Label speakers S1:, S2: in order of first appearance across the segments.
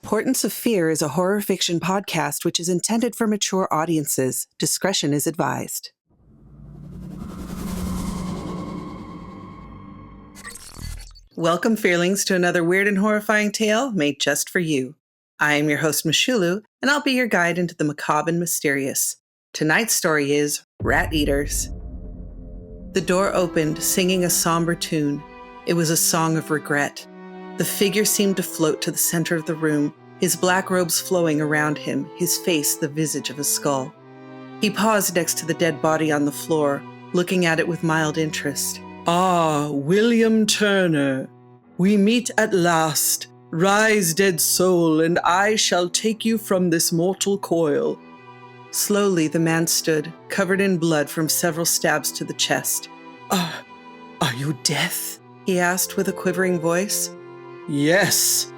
S1: Portents of Fear is a horror fiction podcast which is intended for mature audiences. Discretion is advised. Welcome, Fearlings, to another weird and horrifying tale made just for you. I am your host, Michulhu, and I'll be your guide into the macabre and mysterious. Tonight's story is Rat Eaters. The door opened, singing a somber tune. It was a song of regret. The figure seemed to float to the center of the room, his black robes flowing around him, his face the visage of a skull. He paused next to the dead body on the floor, looking at it with mild interest.
S2: Ah, William Turner, we meet at last. Rise, dead soul, and I shall take you from this mortal coil.
S1: Slowly, the man stood, covered in blood from several stabs to the chest.
S2: Are you Death?
S1: He asked with a quivering voice.
S2: Yes.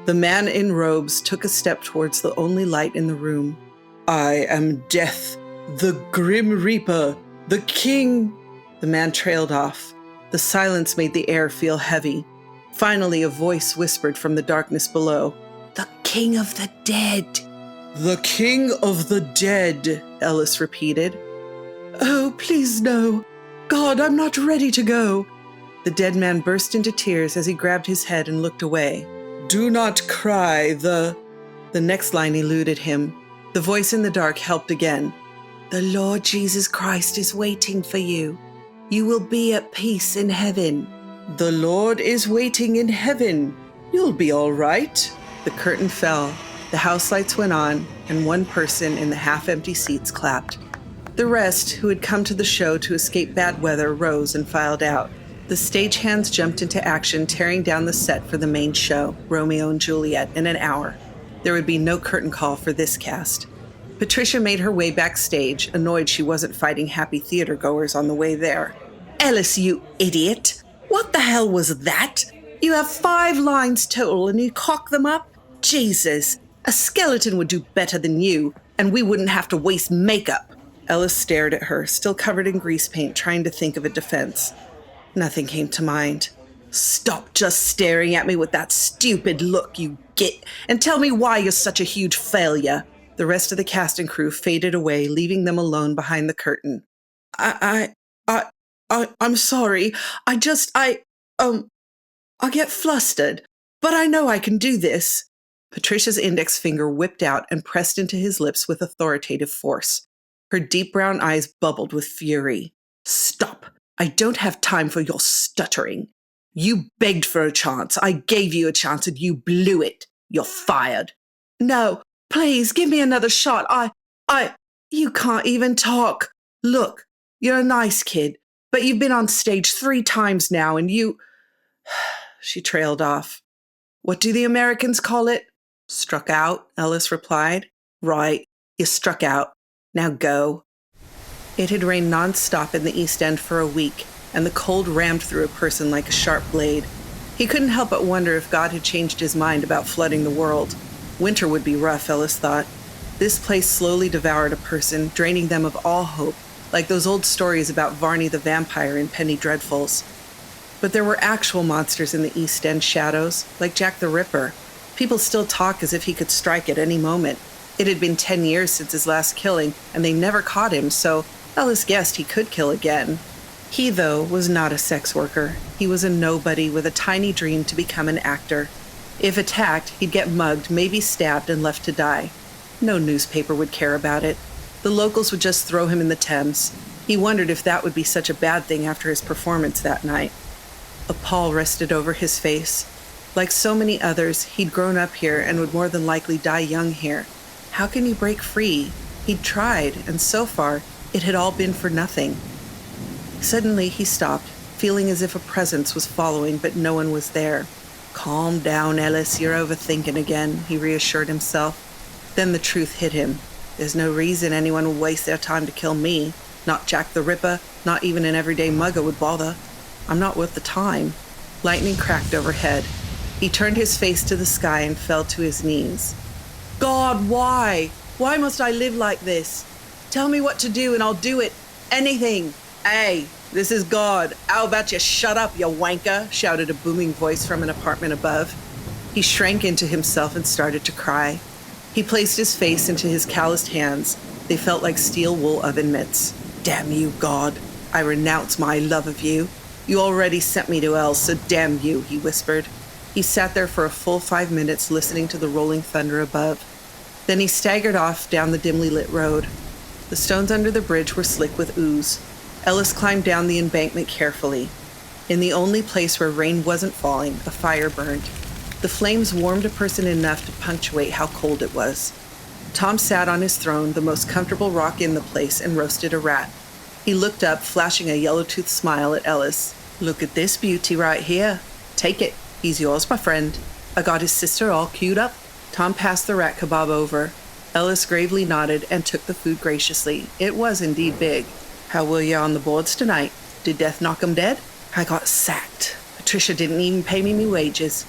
S1: The man in robes took a step towards the only light in the room.
S2: I am Death, the Grim Reaper, the King.
S1: The man trailed off. The silence made the air feel heavy. Finally, a voice whispered from the darkness below.
S3: The King of the Dead.
S2: The King of the Dead,
S1: Ellis repeated.
S2: Oh, please no. God, I'm not ready to go.
S1: The dead man burst into tears as he grabbed his head and looked away.
S2: Do not cry,
S1: The next line eluded him. The voice in the dark helped again.
S3: The Lord Jesus Christ is waiting for you. You will be at peace in heaven.
S2: The Lord is waiting in heaven. You'll be all right.
S1: The curtain fell. The house lights went on, and one person in the half-empty seats clapped. The rest, who had come to the show to escape bad weather, rose and filed out. The stagehands jumped into action, tearing down the set for the main show, Romeo and Juliet, in an hour. There would be no curtain call for this cast. Patricia made her way backstage, annoyed she wasn't fighting happy theatergoers on the way there.
S3: Ellis, you idiot! What the hell was that? You have 5 lines total and you cock them up? Jesus, a skeleton would do better than you, and we wouldn't have to waste makeup.
S1: Ellis stared at her, still covered in grease paint, trying to think of a defense. Nothing came to mind.
S3: Stop just staring at me with that stupid look, you git, and tell me why you're such a huge failure.
S1: The rest of the cast and crew faded away, leaving them alone behind the curtain.
S3: I'm sorry. I get flustered, but I know I can do this.
S1: Patricia's index finger whipped out and pressed into his lips with authoritative force. Her deep brown eyes bubbled with fury.
S3: Stop. I don't have time for your stuttering. You begged for a chance. I gave you a chance and you blew it. You're fired. No, please give me another shot. You can't even talk. Look, you're a nice kid, but you've been on stage 3 times now and you...
S1: She trailed off. What do the Americans call it?
S3: Struck out, Ellis replied. Right, you struck out. Now go.
S1: It had rained nonstop in the East End for a week, and the cold rammed through a person like a sharp blade. He couldn't help but wonder if God had changed his mind about flooding the world. Winter would be rough, Ellis thought. This place slowly devoured a person, draining them of all hope, like those old stories about Varney the vampire in Penny Dreadfuls. But there were actual monsters in the East End shadows, like Jack the Ripper. People still talk as if he could strike at any moment. It had been 10 years since his last killing, and they never caught him, so Ellis guessed he could kill again. He, though, was not a sex worker. He was a nobody with a tiny dream to become an actor. If attacked, he'd get mugged, maybe stabbed, and left to die. No newspaper would care about it. The locals would just throw him in the Thames. He wondered if that would be such a bad thing after his performance that night. A pall rested over his face. Like so many others, he'd grown up here and would more than likely die young here. How can you break free? He'd tried, and so far, it had all been for nothing. Suddenly, he stopped, feeling as if a presence was following, but no one was there.
S3: Calm down, Ellis, you're overthinking again, he reassured himself.
S1: Then the truth hit him. There's no reason anyone would waste their time to kill me. Not Jack the Ripper, not even an everyday mugger would bother. I'm not worth the time. Lightning cracked overhead. He turned his face to the sky and fell to his knees. God, why? Why must I live like this? Tell me what to do and I'll do it. Anything. Hey, this is God. How about you shut up, you wanker? Shouted a booming voice from an apartment above. He shrank into himself and started to cry. He placed his face into his calloused hands. They felt like steel wool oven mitts. Damn you, God. I renounce my love of you. You already sent me to hell, so damn you, he whispered. He sat there for a full 5 minutes listening to the rolling thunder above. Then he staggered off down the dimly lit road. The stones under the bridge were slick with ooze. Ellis climbed down the embankment carefully. In the only place where rain wasn't falling, a fire burned. The flames warmed a person enough to punctuate how cold it was. Tom sat on his throne, the most comfortable rock in the place, and roasted a rat. He looked up, flashing a yellow-toothed smile at Ellis. Look at this beauty right here. Take it. He's yours, my friend. I got his sister all queued up. Tom passed the rat kebab over. Ellis gravely nodded and took the food graciously. It was indeed big. How were you on the boards tonight? Did death knock 'em dead? I got sacked. Patricia didn't even pay me wages.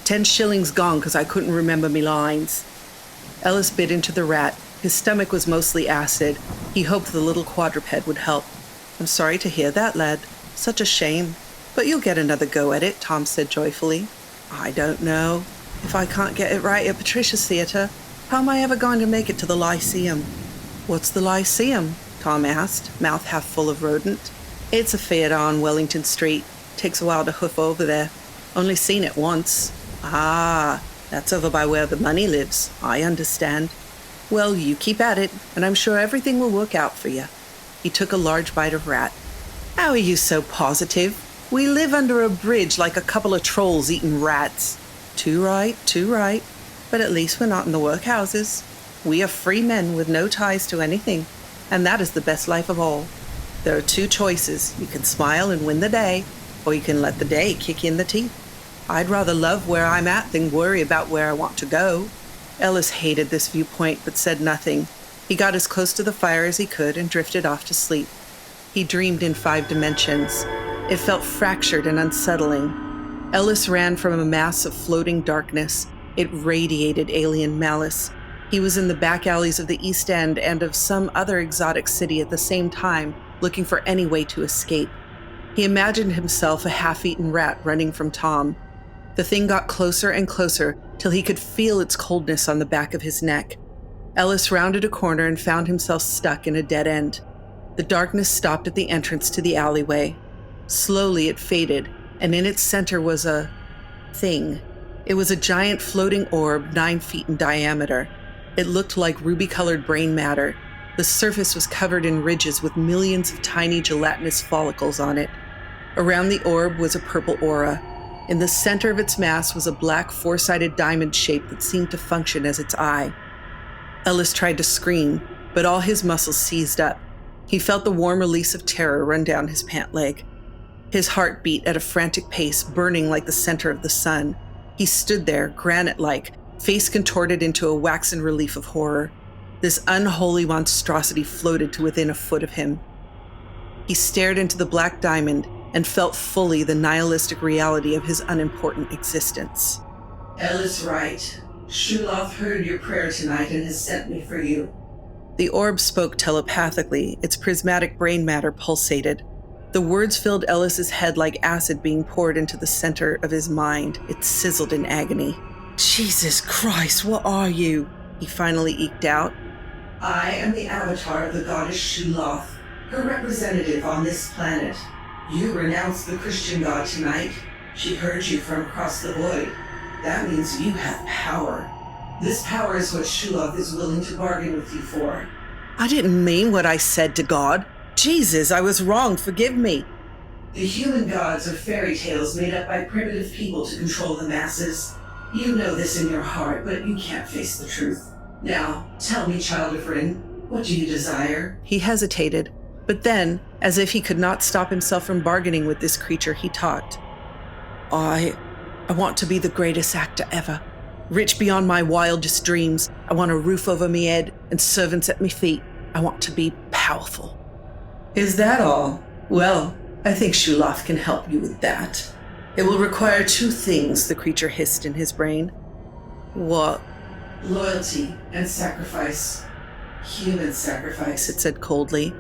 S1: 10 shillings gone because I couldn't remember me lines. Ellis bit into the rat. His stomach was mostly acid. He hoped the little quadruped would help. I'm sorry to hear that, lad. Such a shame. But you'll get another go at it, Tom said joyfully. I don't know. If I can't get it right at Patricia's theatre, how am I ever going to make it to the Lyceum? What's the Lyceum? Tom asked, mouth half full of rodent. It's a theatre on Wellington Street. Takes a while to hoof over there. Only seen it once. Ah, that's over by where the money lives. I understand. Well, you keep at it, and I'm sure everything will work out for you. He took a large bite of rat. How are you so positive? We live under a bridge like a couple of trolls eating rats. Too right, too right. But at least we're not in the workhouses. We are free men with no ties to anything, and that is the best life of all. There are 2 choices. You can smile and win the day, or you can let the day kick you in the teeth. I'd rather love where I'm at than worry about where I want to go. Ellis hated this viewpoint, but said nothing. He got as close to the fire as he could and drifted off to sleep. He dreamed in 5 dimensions. It felt fractured and unsettling. Ellis ran from a mass of floating darkness. It radiated alien malice. He was in the back alleys of the East End and of some other exotic city at the same time, looking for any way to escape. He imagined himself a half-eaten rat running from Tom. The thing got closer and closer till he could feel its coldness on the back of his neck. Ellis rounded a corner and found himself stuck in a dead end. The darkness stopped at the entrance to the alleyway. Slowly it faded, and in its center was a thing. It was a giant floating orb 9 feet in diameter. It looked like ruby-colored brain matter. The surface was covered in ridges with millions of tiny gelatinous follicles on it. Around the orb was a purple aura. In the center of its mass was a black 4-sided diamond shape that seemed to function as its eye. Ellis tried to scream, but all his muscles seized up. He felt the warm release of terror run down his pant leg. His heart beat at a frantic pace, burning like the center of the sun. He stood there, granite-like, face contorted into a waxen relief of horror. This unholy monstrosity floated to within a foot of him. He stared into the black diamond and felt fully the nihilistic reality of his unimportant existence.
S3: Ellis Wright, Shou-loth heard your prayer tonight and has sent me for you.
S1: The orb spoke telepathically. Its prismatic brain matter pulsated. The words filled Ellis's head like acid being poured into the center of his mind. It sizzled in agony. Jesus Christ, what are you? He finally eked out.
S3: I am the avatar of the goddess Shou-loth, her representative on this planet. You renounced the Christian god tonight. She heard you from across the void. That means you have power. This power is what Shou-loth is willing to bargain with you for.
S1: I didn't mean what I said to God. Jesus, I was wrong. Forgive me.
S3: The human gods are fairy tales made up by primitive people to control the masses. You know this in your heart, but you can't face the truth. Now, tell me, child of Rin, what do you desire?
S1: He hesitated, but then, as if he could not stop himself from bargaining with this creature, he talked. I want to be the greatest actor ever. Rich beyond my wildest dreams. I want a roof over me head and servants at me feet. I want to be powerful.
S3: Is that all? Well, I think Shou-loth can help you with that. It will require 2 things,
S1: The creature hissed in his brain. What?
S3: loyalty and sacrifice. Human sacrifice.
S1: It said coldly.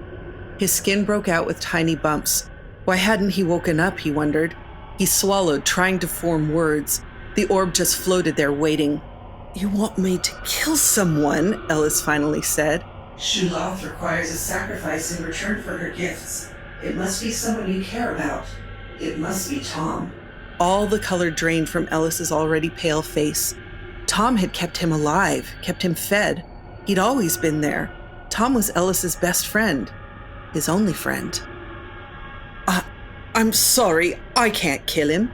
S1: His skin broke out with tiny bumps. Why hadn't he woken up, he wondered. He swallowed, trying to form words. The orb just floated there waiting.
S2: You want me to kill someone? Ellis finally said.
S3: Shou-loth requires a sacrifice in return for her gifts. It must be someone you care about. It must be Tom.
S1: All the color drained from Ellis's already pale face. Tom had kept him alive, kept him fed. He'd always been there. Tom was Ellis's best friend. His only friend.
S2: I'm sorry, I can't kill him.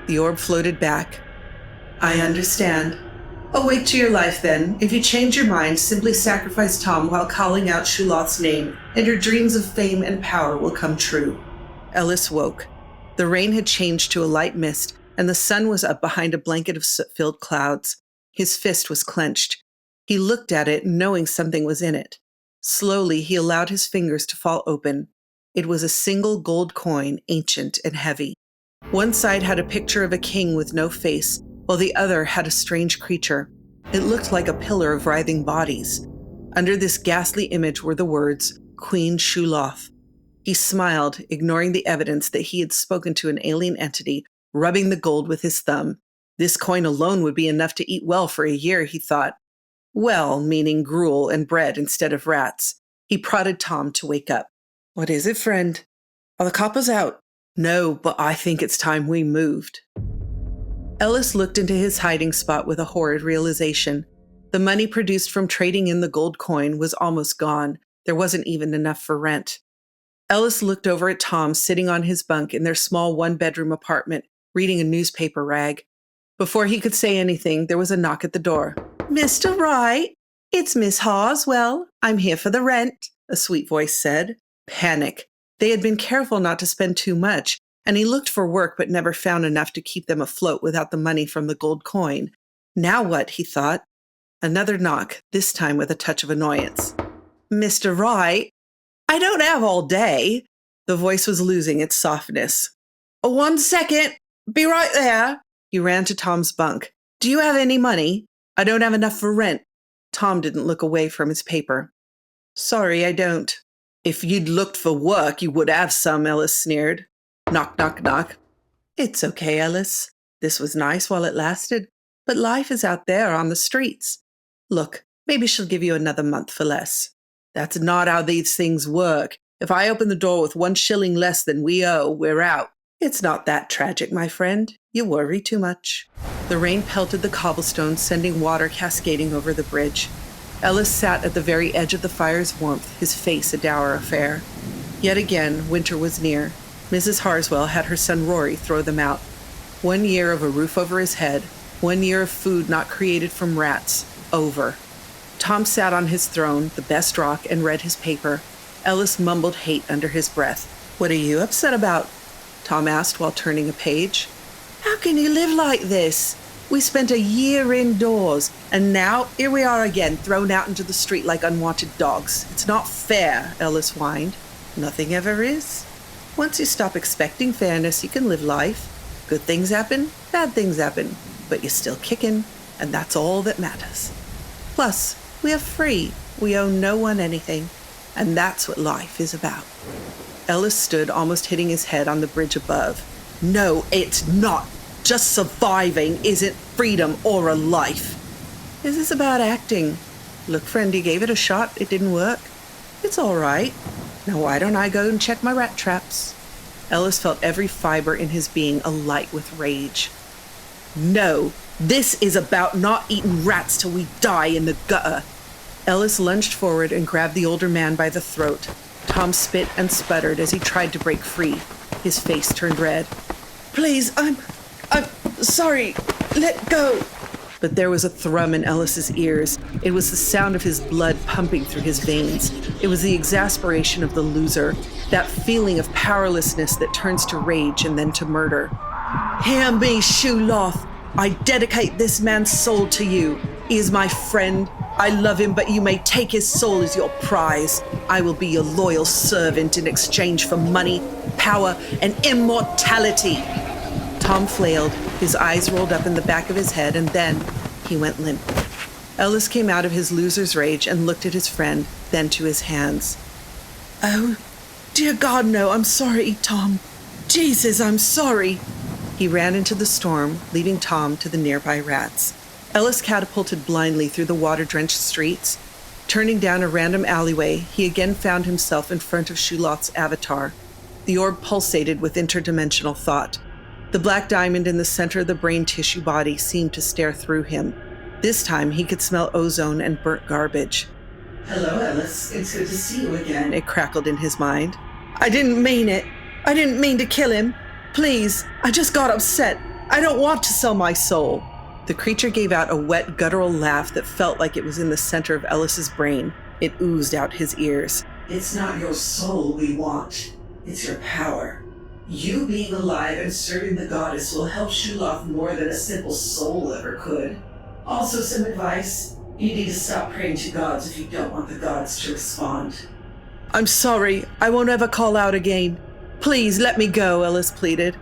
S1: The orb floated back.
S3: I understand. Awake to your life then. If you change your mind, simply sacrifice Tom while calling out Shou-loth's name, and your dreams of fame and power will come true.
S1: Ellis woke. The rain had changed to a light mist, and the sun was up behind a blanket of soot-filled clouds. His fist was clenched. He looked at it, knowing something was in it. Slowly, he allowed his fingers to fall open. It was a single gold coin, ancient and heavy. One side had a picture of a king with no face, while the other had a strange creature. It looked like a pillar of writhing bodies. Under this ghastly image were the words, Queen Shou-loth. He smiled, ignoring the evidence that he had spoken to an alien entity, rubbing the gold with his thumb. This coin alone would be enough to eat well for a year, he thought. Well, meaning gruel and bread instead of rats. He prodded Tom to wake up.
S2: What is it, friend? Are the coppers out?
S1: No, but I think it's time we moved. Ellis looked into his hiding spot with a horrid realization. The money produced from trading in the gold coin was almost gone. There wasn't even enough for rent. Ellis looked over at Tom sitting on his bunk in their small one-bedroom apartment, reading a newspaper rag. Before he could say anything, there was a knock at the door.
S3: Mr. Wright, it's Miss Harswell. I'm here for the rent, a sweet voice said.
S1: Panic. They had been careful not to spend too much, and he looked for work but never found enough to keep them afloat without the money from the gold coin. Now what, he thought. Another knock, this time with a touch of annoyance.
S3: Mr. Wright, I don't have all day.
S1: The voice was losing its softness.
S3: 1 second. Be right there.
S1: He ran to Tom's bunk.
S3: Do you have any money?
S1: I don't have enough for rent. Tom didn't look away from his paper. Sorry, I don't. If you'd looked for work, you would have some, Ellis sneered. Knock, knock, knock. It's okay, Ellis. This was nice while it lasted, but life is out there on the streets. Look, maybe she'll give you another month for less. That's not how these things work. If I open the door with 1 shilling less than we owe, we're out. It's not that tragic, my friend. You worry too much. The rain pelted the cobblestones, sending water cascading over the bridge. Ellis sat at the very edge of the fire's warmth, his face a dour affair. Yet again, winter was near. Mrs. Harswell had her son Rory throw them out. 1 year of a roof over his head, 1 year of food not created from rats, over. Tom sat on his throne, the best rock, and read his paper. Ellis mumbled hate under his breath. What are you upset about? Tom asked while turning a page.
S3: How can you live like this? We spent a year indoors, and now here we are again, thrown out into the street like unwanted dogs.
S1: It's not fair, Ellis whined. Nothing ever is. Once you stop expecting fairness, you can live life. Good things happen, bad things happen, but you're still kicking, and that's all that matters. Plus, we are free. We owe no one anything, and that's what life is about. Ellis stood, almost hitting his head on the bridge above. No, it's not. Just surviving isn't freedom or a life. Is this about acting? Look, friend, you gave it a shot. It didn't work. It's all right. Now why don't I go and check my rat traps? Ellis felt every fiber in his being alight with rage. No, this is about not eating rats till we die in the gutter. Ellis lunged forward and grabbed the older man by the throat. Tom spit and sputtered as he tried to break free. His face turned red.
S2: Please, I'm sorry. Let go.
S1: But there was a thrum in Ellis's ears. It was the sound of his blood pumping through his veins. It was the exasperation of the loser, that feeling of powerlessness that turns to rage and then to murder. Hear me, Shou-loth. I dedicate this man's soul to you. He is my friend. I love him, but you may take his soul as your prize. I will be your loyal servant in exchange for money, power, and immortality. Tom flailed. His eyes rolled up in the back of his head, and then he went limp. Ellis came out of his loser's rage and looked at his friend, then to his hands.
S2: Oh, dear God, no, I'm sorry, Tom. Jesus, I'm sorry.
S1: He ran into the storm, leaving Tom to the nearby rats. Ellis catapulted blindly through the water-drenched streets. Turning down a random alleyway, he again found himself in front of Shou-loth's avatar. The orb pulsated with interdimensional thought. The black diamond in the center of the brain tissue body seemed to stare through him. This time, he could smell ozone and burnt garbage.
S3: Hello, Ellis. It's good to see you again.
S1: It crackled in his mind.
S2: I didn't mean it. I didn't mean to kill him. Please, I just got upset. I don't want to sell my soul.
S1: The creature gave out a wet, guttural laugh that felt like it was in the center of Ellis's brain. It oozed out his ears.
S3: It's not your soul we want. It's your power. You being alive and serving the goddess will help Shou-loth more than a simple soul ever could. Also, some advice. You need to stop praying to gods if you don't want the gods to respond.
S2: I'm sorry. I won't ever call out again. Please let me go, Ellis pleaded.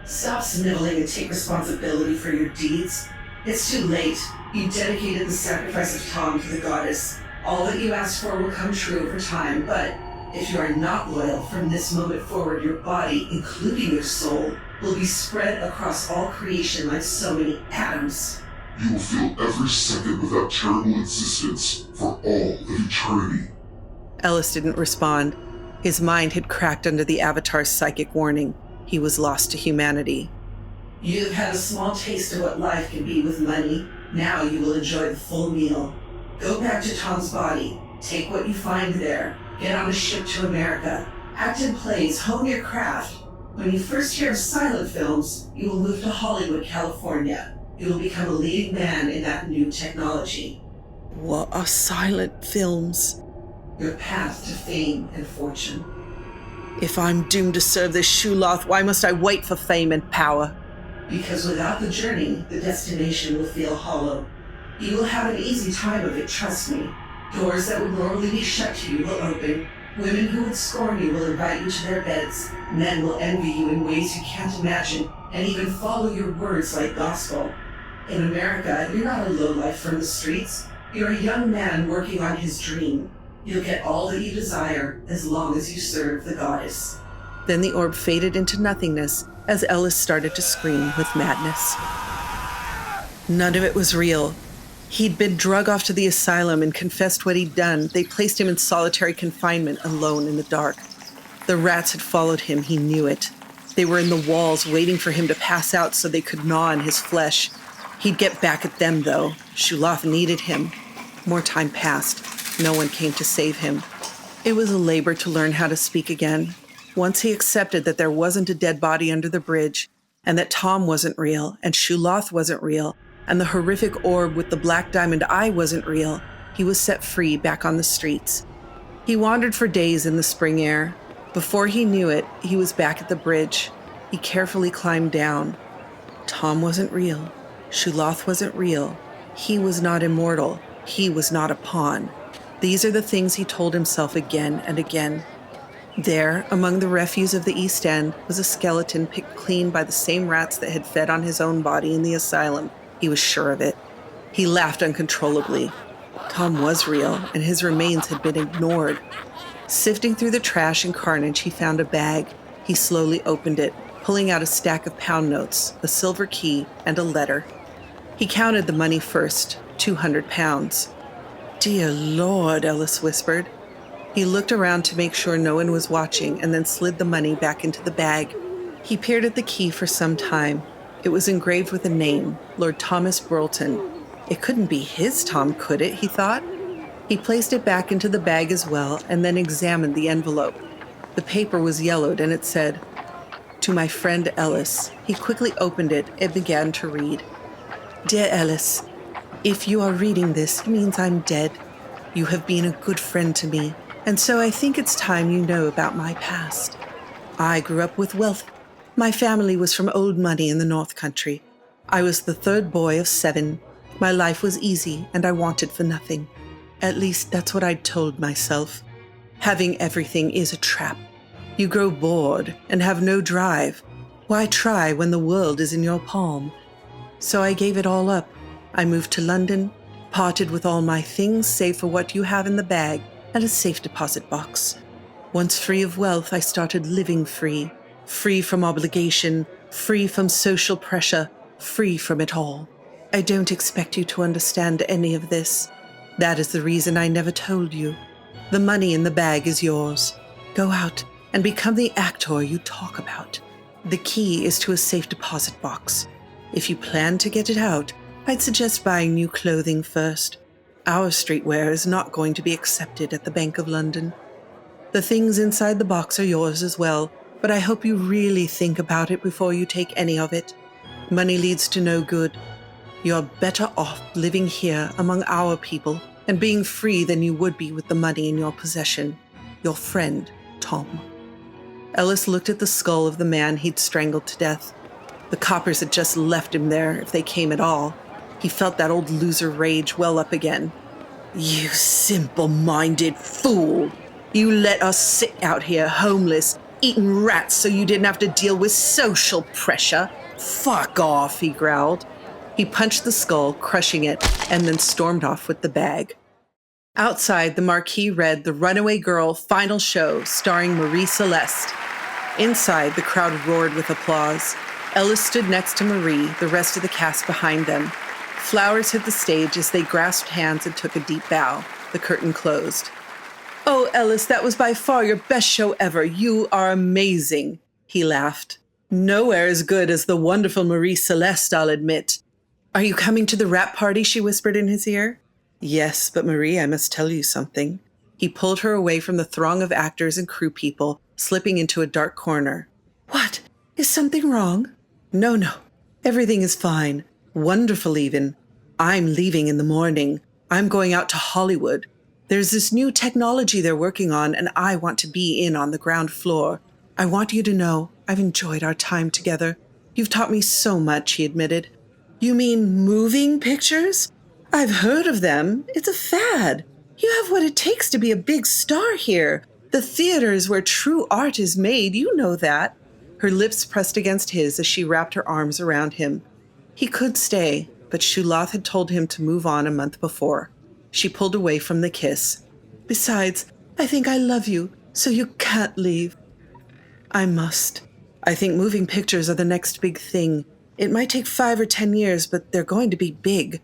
S3: Stop sniveling and take responsibility for your deeds. It's too late. You dedicated the sacrifice of Tom to the goddess. All that you asked for will come true over time, but if you are not loyal from this moment forward, your body, including your soul, will be spread across all creation like so many atoms.
S4: You will feel every second of that terrible existence for all of eternity.
S1: Ellis didn't respond. His mind had cracked under the avatar's psychic warning. He was lost to humanity.
S3: You've had a small taste of what life can be with money. Now you will enjoy the full meal. Go back to Tom's body. Take what you find there. Get on a ship to America. Act in plays. Hone your craft. When you first hear of silent films, you will move to Hollywood, California. You will become a leading man in that new technology.
S2: What are silent films?
S3: Your path to fame and fortune.
S2: If I'm doomed to serve this Shou-loth, why must I wait for fame and power?
S3: Because without the journey, the destination will feel hollow. You will have an easy time of it, trust me. Doors that would normally be shut to you will open. Women who would scorn you will invite you to their beds. Men will envy you in ways you can't imagine, and even follow your words like gospel. In America, you're not a lowlife from the streets. You're a young man working on his dream. You'll get all that you desire as long as you serve the goddess.
S1: Then the orb faded into nothingness as Ellis started to scream with madness. None of it was real. He'd been drug off to the asylum and confessed what he'd done. They placed him in solitary confinement, alone in the dark. The rats had followed him, he knew it. They were in the walls, waiting for him to pass out so they could gnaw on his flesh. He'd get back at them, though. Shou-loth needed him. More time passed. No one came to save him. It was a labor to learn how to speak again. Once he accepted that there wasn't a dead body under the bridge, and that Tom wasn't real, and Shou-loth wasn't real, and the horrific orb with the black diamond eye wasn't real, he was set free back on the streets. He wandered for days in the spring air. Before he knew it, he was back at the bridge. He carefully climbed down. Tom wasn't real. Shou-loth wasn't real. He was not immortal. He was not a pawn. These are the things he told himself again and again. There, among the refuse of the East End, was a skeleton picked clean by the same rats that had fed on his own body in the asylum. He was sure of it. He laughed uncontrollably. Tom was real, and his remains had been ignored. Sifting through the trash and carnage, he found a bag. He slowly opened it, pulling out a stack of pound notes, a silver key, and a letter. He counted the money first, 200 pounds.
S2: Dear Lord, Ellis whispered.
S1: He looked around to make sure no one was watching and then slid the money back into the bag. He peered at the key for some time. It was engraved with a name, Lord Thomas Brolton. It couldn't be his Tom, could it, he thought. He placed it back into the bag as well and then examined the envelope. The paper was yellowed and it said, "To my friend Ellis." He quickly opened it and began to read. "Dear Ellis, if you are reading this, it means I'm dead. You have been a good friend to me, and so I think it's time you know about my past. I grew up with wealth. My family was from old money in the North Country. I was the third boy of 7. My life was easy, and I wanted for nothing. At least that's what I'd told myself. Having everything is a trap. You grow bored and have no drive. Why try when the world is in your palm? So I gave it all up. I moved to London, parted with all my things save for what you have in the bag and a safe deposit box. Once free of wealth, I started living free, free from obligation, free from social pressure, free from it all. I don't expect you to understand any of this. That is the reason I never told you. The money in the bag is yours. Go out and become the actor you talk about. The key is to a safe deposit box. If you plan to get it out, I'd suggest buying new clothing first. Our streetwear is not going to be accepted at the Bank of London. The things inside the box are yours as well, but I hope you really think about it before you take any of it. Money leads to no good. You're better off living here among our people and being free than you would be with the money in your possession. Your friend, Tom. Ellis looked at the skull of the man he'd strangled to death. The coppers had just left him there, if they came at all. He felt that old loser rage well up again. You simple-minded fool! You let us sit out here homeless, eating rats so you didn't have to deal with social pressure. Fuck off, he growled. He punched the skull, crushing it, and then stormed off with the bag. Outside, the marquee read The Runaway Girl Final Show, starring Marie Celeste. Inside, the crowd roared with applause. Ellis stood next to Marie, the rest of the cast behind them. Flowers hit the stage as they grasped hands and took a deep bow. The curtain closed. Oh, Ellis, that was by far your best show ever. You are amazing, he laughed. Nowhere as good as the wonderful Marie Celeste, I'll admit. Are you coming to the rap party? She whispered in his ear. Yes, but Marie, I must tell you something. He pulled her away from the throng of actors and crew people, slipping into a dark corner. What? Is something wrong? No. Everything is fine. Wonderful even. I'm leaving in the morning. I'm going out to Hollywood. There's this new technology they're working on, and I want to be in on the ground floor. I want you to know I've enjoyed our time together. You've taught me so much, he admitted. You mean moving pictures? I've heard of them. It's a fad. You have what it takes to be a big star here. The theater is where true art is made. You know that. Her lips pressed against his as she wrapped her arms around him. He could stay, but Shou-loth had told him to move on a month before. She pulled away from the kiss. Besides, I think I love you, so you can't leave. I must. I think moving pictures are the next big thing. It might take 5 or 10 years, but they're going to be big.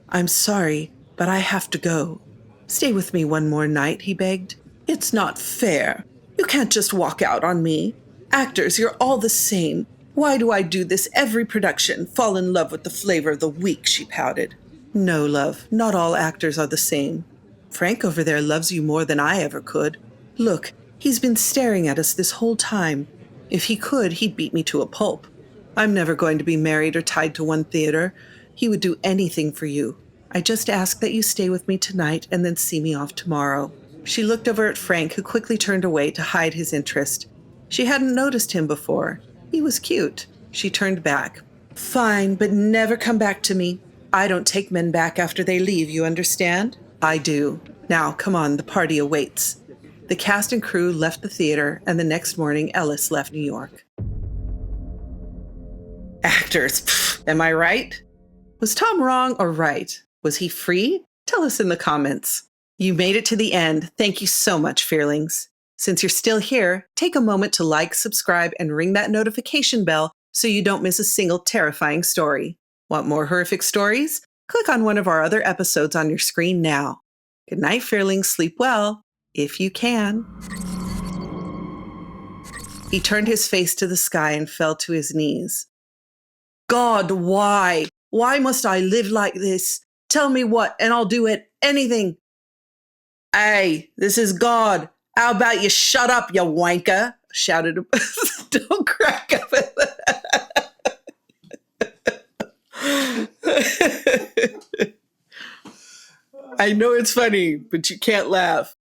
S1: I'm sorry, but I have to go. Stay with me one more night, he begged. It's not fair. You can't just walk out on me. Actors, you're all the same. Why do I do this every production? Fall in love with the flavor of the week, she pouted. No, love, not all actors are the same. Frank over there loves you more than I ever could. Look, he's been staring at us this whole time. If he could, he'd beat me to a pulp. I'm never going to be married or tied to one theater. He would do anything for you. I just ask that you stay with me tonight and then see me off tomorrow. She looked over at Frank, who quickly turned away to hide his interest. She hadn't noticed him before. He was cute. She turned back. Fine, but never come back to me. I don't take men back after they leave, you understand? I do. Now, come on, the party awaits. The cast and crew left the theater, and the next morning, Ellis left New York. Actors, pfft, am I right? Was Tom wrong or right? Was he free? Tell us in the comments. You made it to the end. Thank you so much, Fearlings. Since you're still here, take a moment to like, subscribe, and ring that notification bell so you don't miss a single terrifying story. Want more horrific stories? Click on one of our other episodes on your screen now. Good night, Fearlings. Sleep well, if you can. He turned his face to the sky and fell to his knees. God, why? Why must I live like this? Tell me what, and I'll do it. Anything. Hey, this is God. How about you shut up, you wanker? Shouted. Don't crack up at that. I know it's funny, but you can't laugh.